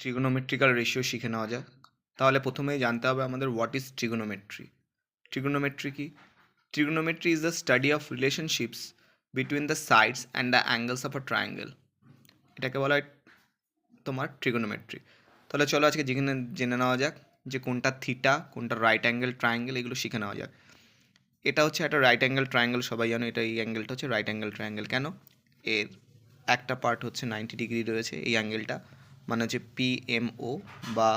Trigonometrical ratio শিখে নেওয়া যাক। তাহলে প্রথমেই জানতে হবে আমাদের হোয়াট ইজ ট্রিগোনোমেট্রি। ট্রিগোনোমেট্রি কি? Trigonometry is the study of relationships between the sides and the angles of a triangle. এটাকে বলা হয় তোমার ট্রিগোনোমেট্রি। তাহলে চলো আজকে জেনে নেওয়া যাক যে কোনটা থিটা, কোনটা রাইট অ্যাঙ্গেল ট্রায়াঙ্গেল, এগুলো শিখে নেওয়া যাক। এটা হচ্ছে একটা রাইট অ্যাঙ্গেল ট্রায়াঙ্গেল, সবাই জানো এটা, এই অ্যাঙ্গেলটা হচ্ছে রাইট অ্যাঙ্গেল ট্রায়াঙ্গেল। কেন? এর একটা পার্ট হচ্ছে 90 ডিগ্রি রয়েছে এই অ্যাঙ্গেলটা, মানে হচ্ছে পিএমও বা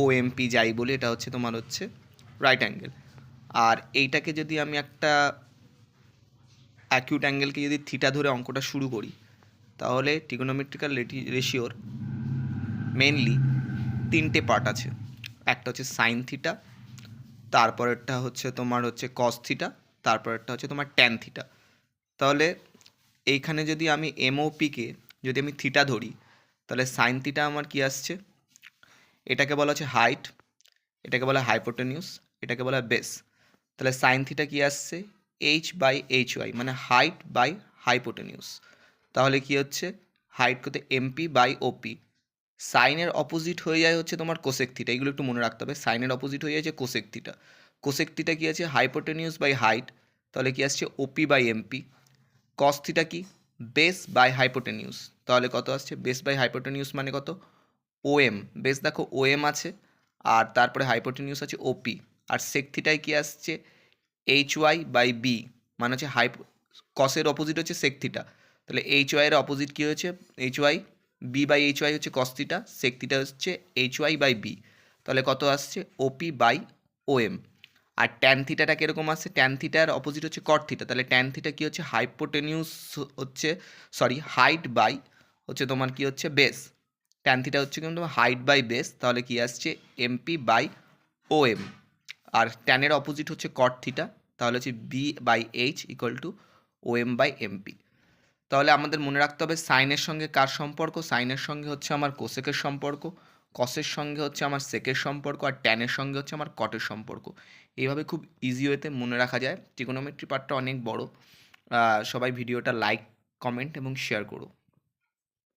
ওএমপি যাই বলি, এটা হচ্ছে তোমার হচ্ছে রাইট অ্যাঙ্গেল। আর এইটাকে যদি আমি একটা অ্যাকিউট অ্যাঙ্গেলকে যদি থিটা ধরে অঙ্কটা শুরু করি, তাহলে ট্রিগোনোমেট্রিক্যাল রেশিওর মেনলি তিনটে পার্ট আছে। একটা হচ্ছে সাইন থিটা, তারপরেরটা হচ্ছে তোমার হচ্ছে কস থিটা, তারপরেরটা হচ্ছে তোমার ট্যান থিটা। তাহলে এইখানে যদি আমি এমওপিকে যদি আমি থিটা ধরি, তাহলে সাইন থিটা আমার কি আসছে, এটাকে বলা হচ্ছে হাইট, এটাকে বলা হয় হাইপোটেনিউস, এটাকে বলা হয় বেস। তাহলে সাইন থিটা কি আসছে, H/HY, মানে হাইট বাই হাইপোটেনিউস। তাহলে কি হচ্ছে, হাইট করতে এমপি বাই ওপি। সাইনের অপোজিট হয়ে যায় হচ্ছে তোমার কোসেক থিটা, এগুলো একটু মনে রাখতে হবে। সাইনের অপোজিট হয়ে যাচ্ছে কোসেক থিটা। কোসেক থিটা কি আছে, হাইপোটেনিউস বাই হাইট, তাহলে কি আসছে OP by MP. Cos theta কি, বেস বাই হাইপোটেনিউস, তাহলে কত আসছে, বেস বাই হাইপোটেনিউস মানে কত, ওএম। বেস দেখো ওএম আছে, আর তারপরে হাইপোটেনিউস আছে ওপি, আর সেক থিটায় কি আসছে, HY/B, মানে হচ্ছে কসের অপোজিট হচ্ছে সেক থিটা। তাহলে HY এর অপোজিট কী হচ্ছে, HY, B/HY হচ্ছে কস থিটা, সেক থিটা হচ্ছে HY/B। তাহলে কত আসছে, OP/OM। আর ট্যান থিটাটা কীরকম আসছে, ট্যান থিটার অপোজিট হচ্ছে কট থিটা, তাহলে ট্যান থিটা কী হচ্ছে, হাইপোটেনিউস হচ্ছে, সরি, হাইট বাই হচ্ছে তোমার কি হচ্ছে বেস। ট্যান থিটা হচ্ছে কিন্তু হাইট বাই বেস, তাহলে কি আসছে MP/OM। আর ট্যানের অপোজিট হচ্ছে কট থিটা, তাহলে হচ্ছে B/H = OM/MP। তাহলে আমাদের মনে রাখতে হবে সাইনের সঙ্গে কার সম্পর্ক, সাইনের সঙ্গে হচ্ছে আমার কোসেকের সম্পর্ক, কসের সঙ্গে হচ্ছে আমার সেকের সম্পর্ক, আর ট্যানের সঙ্গে হচ্ছে আমার কটের সম্পর্ক। এইভাবে খুব ইজি ওয়েতে মনে রাখা যায়। ট্রিগোনোমেট্রি পার্টটা অনেক বড়। সবাই ভিডিওটা লাইক, কমেন্ট এবং শেয়ার করো।